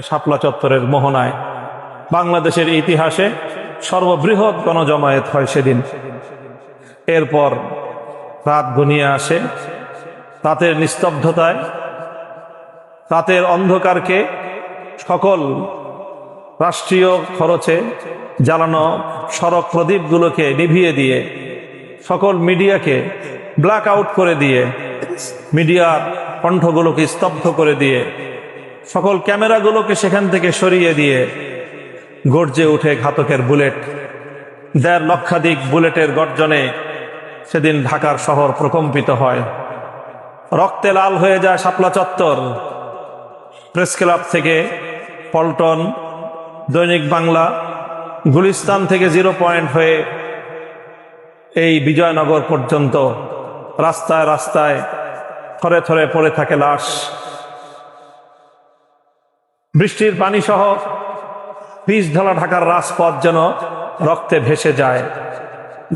শাপলা চত্বরের মোহনায় বাংলাদেশের ইতিহাসে সর্ববৃহৎ গণজমায়েত হয় সেদিন। এরপর রাত ঘনিয়ে আসে, রাতের নিস্তব্ধতায়, রাতের অন্ধকারকে সকল রাষ্ট্রীয় খরচে জ্বালানো সড়ক প্রদীপগুলোকে নিভিয়ে দিয়ে, সকল মিডিয়াকে ব্ল্যাক আউট করে দিয়ে, মিডিয়ার কণ্ঠগুলোকে স্তব্ধ করে দিয়ে, সকল ক্যামেরাগুলোকে সেখান থেকে সরিয়ে দিয়ে গর্জে উঠে ঘাতকের বুলেট। ১.৫ লক্ষাধিক বুলেটের গর্জনে সেদিন ঢাকার শহর প্রকম্পিত হয়। রক্তে লাল হয়ে যায় শাপলা চত্বর। প্রেস ক্লাব থেকে পল্টন, দৈনিক বাংলা, গুলিস্তান থেকে 0 পয়েন্ট হয়ে এই বিজয়নগর পর্যন্ত রাস্তায় রাস্তায় থরে থরে পড়ে থাকে লাশ। বৃষ্টির পানি সহ পিচ ঢালা ঢাকার রাজপথ যেন রক্তে ভেসে যায়।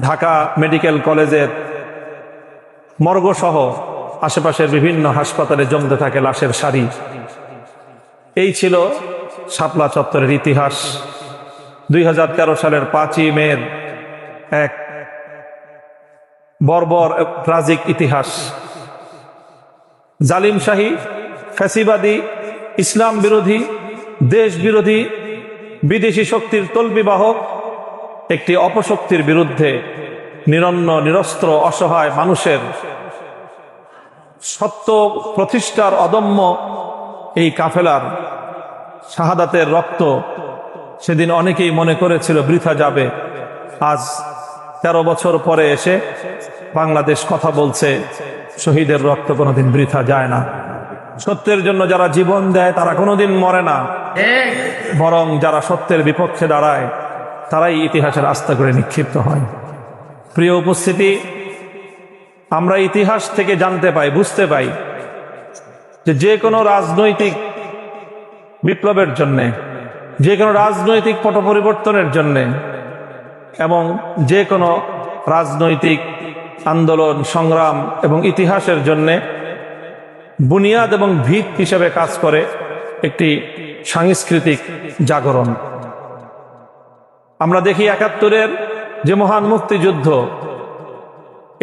ঢাকা মেডিকেল কলেজের মর্গ সহ আশেপাশের বিভিন্ন হাসপাতালে জমতে থাকে লাশের সারি। এই ছিল শাপলা চত্বরের ইতিহাস। ২০১৩ সালের ৫ই মের এক বর্বর ট্রাজিক ইতিহাস। জালিমশাহী, ফ্যাসিবাদী, ইসলাম বিরোধী, দেশ বিরোধী, বিদেশি শক্তির তল্পিবাহক একটি অপশক্তির বিরুদ্ধে নিরন্ন নিরস্ত্র অসহায় মানুষের সত্য প্রতিষ্ঠার অদম্য এই কাফেলার শাহাদাতের রক্ত সেদিন অনেকেই মনে করেছিল বৃথা যাবে। আজ ১৩ বছর পরে এসে বাংলাদেশ কথা বলছে, শহীদের রক্ত কোনোদিন বৃথা যায় না। সত্যের জন্য যারা জীবন দেয় তারা কোনোদিন মরে না, বরং যারা সত্যের বিপক্ষে দাঁড়ায় তারাই ইতিহাসের আস্থা করে নিক্ষিপ্ত হয়। প্রিয় উপস্থিতি, আমরা ইতিহাস থেকে জানতে পাই, বুঝতে পাই যে কোনো রাজনৈতিক বিপ্লবের জন্যে, যে কোনো রাজনৈতিক পট পরিবর্তনের জন্যে এবং যে কোনো রাজনৈতিক আন্দোলন, সংগ্রাম এবং ইতিহাসের জন্যে বুনিয়াদ এবং ভিত হিসেবে কাজ করে একটি সাংস্কৃতিক জাগরণ। আমরা দেখি ৭১-এর যে মহান মুক্তিযুদ্ধ,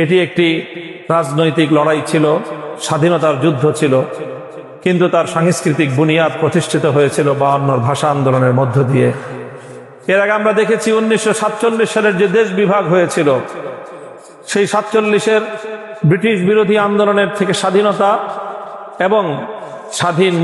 এটি একটি রাজনৈতিক লড়াই ছিল, স্বাধীনতার যুদ্ধ ছিল, কিন্তু তার সাংস্কৃতিক বুনিয়াদ প্রতিষ্ঠিত হয়েছিল ৫২ ভাষা আন্দোলনের মধ্য দিয়ে। এর আগে আমরা দেখেছি ১৯৪৭ সালের যে দেশ বিভাগ হয়েছিল, সেই ৪৭-এর ব্রিটিশ বিরোধী আন্দোলনের থেকে স্বাধীনতা এবং স্বাধীন